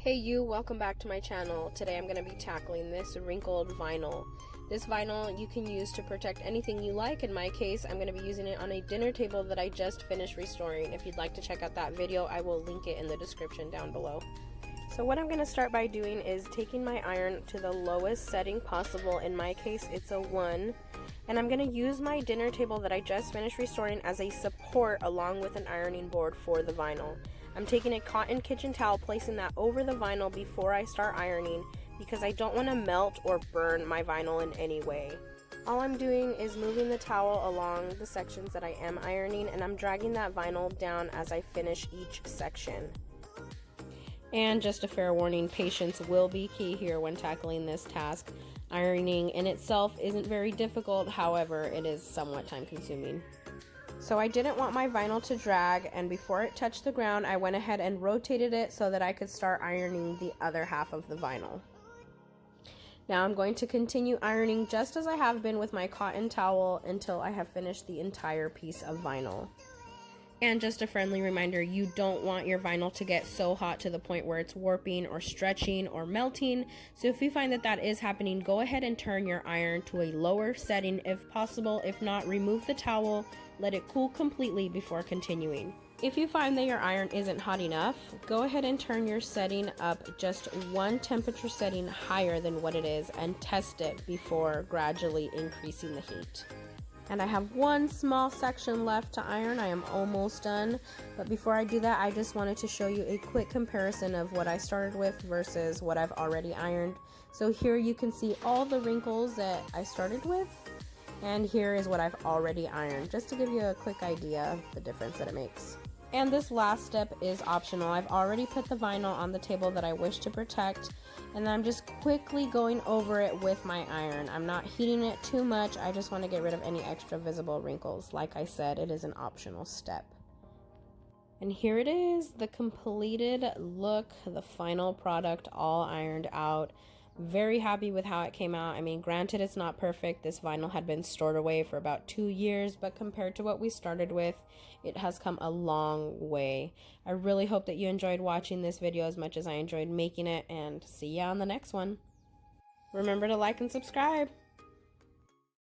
Hey you, welcome back to my channel. Today I'm going to be tackling this wrinkled vinyl. This vinyl you can use to protect anything you like. In my case, I'm going to be using it on a dinner table that I just finished restoring. If you'd like to check out that video, I will link it in the description down below. So what I'm going to start by doing is taking my iron to the lowest setting possible. In my case, it's a 1. And I'm going to use my dinner table that I just finished restoring as a support along with an ironing board for the vinyl. I'm taking a cotton kitchen towel, placing that over the vinyl before I start ironing because I don't want to melt or burn my vinyl in any way. All I'm doing is moving the towel along the sections that I am ironing, and I'm dragging that vinyl down as I finish each section. And just a fair warning, patience will be key here when tackling this task. Ironing in itself isn't very difficult, however, it is somewhat time consuming. So I didn't want my vinyl to drag, and before it touched the ground, I went ahead and rotated it so that I could start ironing the other half of the vinyl. Now I'm going to continue ironing just as I have been with my cotton towel until I have finished the entire piece of vinyl. And just a friendly reminder, you don't want your vinyl to get so hot to the point where it's warping or stretching or melting. So if you find that that is happening, go ahead and turn your iron to a lower setting if possible. If not, remove the towel, let it cool completely before continuing. If you find that your iron isn't hot enough, go ahead and turn your setting up just one temperature setting higher than what it is and test it before gradually increasing the heat. And I have one small section left to iron. I am almost done. But before I do that, I just wanted to show you a quick comparison of what I started with versus what I've already ironed. So here you can see all the wrinkles that I started with. And here is what I've already ironed, just to give you a quick idea of the difference that it makes. And this last step is optional. I've already put the vinyl on the table that I wish to protect, and I'm just quickly going over it with my iron. I'm not heating it too much. I just want to get rid of any extra visible wrinkles. Like I said, it is an optional step. And here it is, the completed look, the final product all ironed out. Very happy with how it came out. I mean, granted, it's not perfect. This vinyl had been stored away for about 2 years, but compared to what we started with, it has come a long way. I really hope that you enjoyed watching this video as much as I enjoyed making it, and see ya on the next one. Remember to like and subscribe.